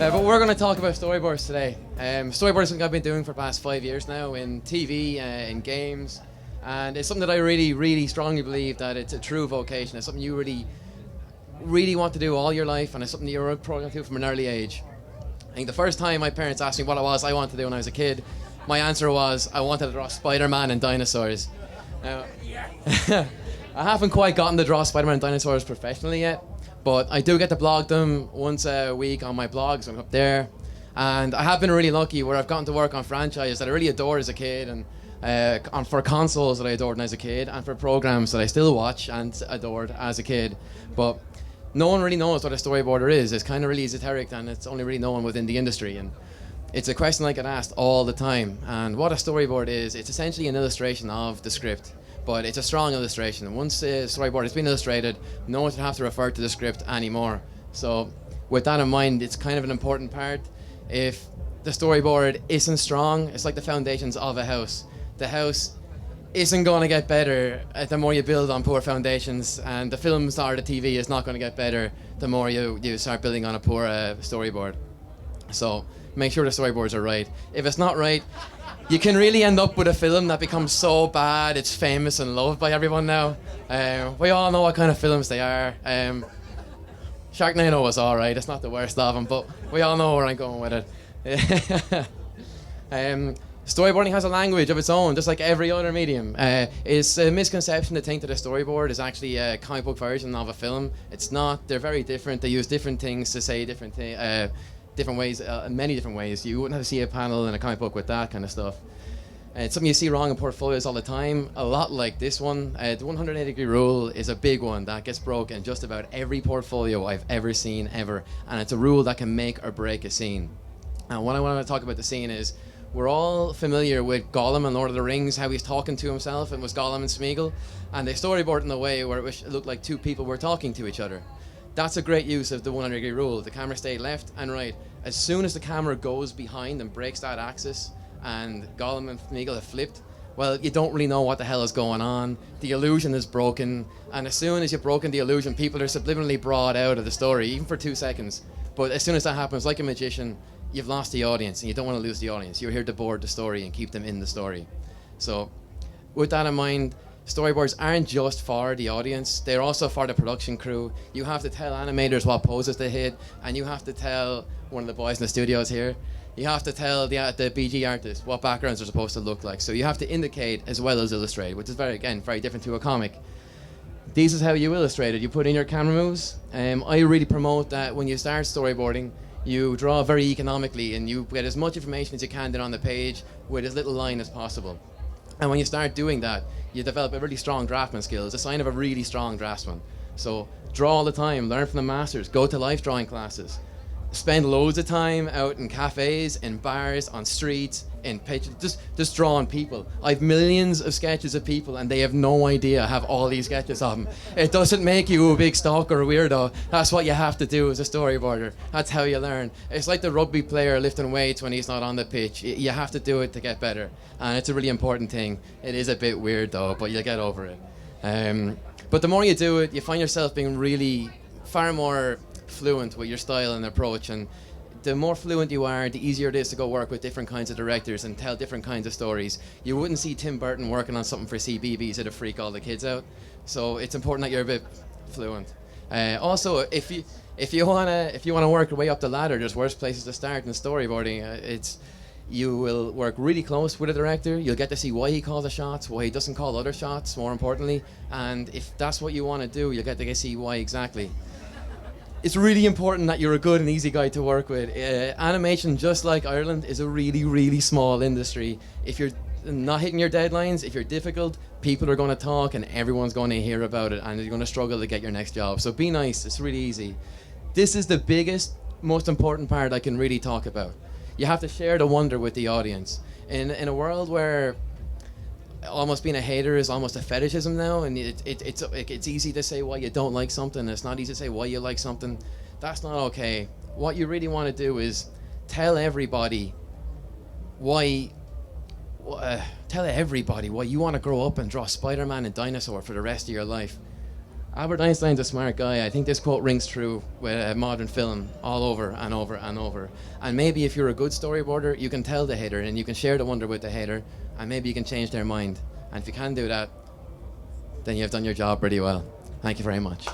But we're going to talk about storyboards today. Storyboard is something I've been doing for the past 5 years now in TV, in games, and it's something that I really, really strongly believe that it's a true vocation. It's something you really, really want to do all your life, and it's something you're programmed to do from an early age. I think the first time my parents asked me what it was I wanted to do when I was a kid, my answer was I wanted to draw Spider-Man and dinosaurs. Now, I haven't quite gotten to draw Spider-Man and dinosaurs professionally yet, but I do get to blog them once a week on my blog, so I'm up there. And I have been really lucky where I've gotten to work on franchises that I really adored as a kid, and for consoles that I adored when I was a kid, and for programs that I still watch and adored as a kid. But no one really knows what a storyboarder is. It's kind of really esoteric, and it's only really known within the industry. And it's a question I get asked all the time. And what a storyboard is, it's essentially an illustration of the script. But it's a strong illustration. And once the storyboard has been illustrated, no one should have to refer to the script anymore. So with that in mind, it's kind of an important part. If the storyboard isn't strong, it's like the foundations of a house. The house isn't going to get better the more you build on poor foundations, and the film star or the TV is not going to get better the more you start building on a poor storyboard. So make sure the storyboards are right. If it's not right, you can really end up with a film that becomes so bad it's famous and loved by everyone now. We all know what kind of films they are. Sharknado was alright, it's not the worst of them, but we all know where I'm going with it. Storyboarding has a language of its own, just like every other medium. It's a misconception to think that a storyboard is actually a comic book version of a film. It's not. They're very different. They use different things to say different ways, many different ways. You wouldn't have to see a panel in a comic book with that kind of stuff. It's something you see wrong in portfolios all the time, a lot like this one. The 180-degree rule is a big one that gets broken in just about every portfolio I've ever seen, ever. And it's a rule that can make or break a scene. And what I want to talk about the scene is, we're all familiar with Gollum in Lord of the Rings, how he's talking to himself, and was Gollum and Smeagol. And they storyboard in a way where it looked like two people were talking to each other. That's a great use of the 180-degree rule. The camera stayed left and right. As soon as the camera goes behind and breaks that axis, and Gollum and Smeagol have flipped, well, you don't really know what the hell is going on. The illusion is broken, and as soon as you've broken the illusion, people are subliminally brought out of the story, even for 2 seconds. But as soon as that happens, like a magician, you've lost the audience, and you don't want to lose the audience. You're here to board the story and keep them in the story. So, with that in mind, storyboards aren't just for the audience, they're also for the production crew. You have to tell animators what poses to hit, and you have to tell one of the boys in the studios here, you have to tell the BG artist what backgrounds are supposed to look like. So you have to indicate as well as illustrate, which is very different to a comic. This is how you illustrate it. You put in your camera moves. I really promote that when you start storyboarding, you draw very economically and you get as much information as you can down on the page with as little line as possible. And when you start doing that, you develop a really strong draftsman skill. It's a sign of a really strong draftsman. So draw all the time, learn from the masters, go to life drawing classes. Spend loads of time out in cafes, in bars, on streets, in pitches, just drawing people. I've millions of sketches of people and they have no idea I have all these sketches of them. It doesn't make you a big stalker or weirdo. That's what you have to do as a storyboarder. That's how you learn. It's like the rugby player lifting weights when he's not on the pitch. You have to do it to get better. And it's a really important thing. It is a bit weird though, but you'll get over it. But the more you do it, you find yourself being really far more fluent with your style and approach, and the more fluent you are, the easier it is to go work with different kinds of directors and tell different kinds of stories. You wouldn't see Tim Burton working on something for CBeebies, it'd freak all the kids out. So it's important that you're a bit fluent. Also, if you wanna work your way up the ladder, there's worse places to start in storyboarding. You will work really close with a director. You'll get to see why he calls the shots, why he doesn't call other shots, more importantly. And if that's what you want to do, you'll get to see why exactly. It's really important that you're a good and easy guy to work with. Animation, just like Ireland, is a really, really small industry. If you're not hitting your deadlines, if you're difficult, people are going to talk and everyone's going to hear about it and you're going to struggle to get your next job. So be nice, it's really easy. This is the biggest, most important part I can really talk about. You have to share the wonder with the audience. In a world where almost being a hater is almost a fetishism now, and it's easy to say why you don't like something. It's not easy to say why you like something. That's not okay. What you really want to do is tell everybody why you want to grow up and draw Spider-Man and dinosaur for the rest of your life. Albert Einstein's a smart guy. I think this quote rings true with modern film all over and over and over. And maybe if you're a good storyboarder, you can tell the hater and you can share the wonder with the hater, and maybe you can change their mind. And if you can do that, then you have done your job pretty well. Thank you very much.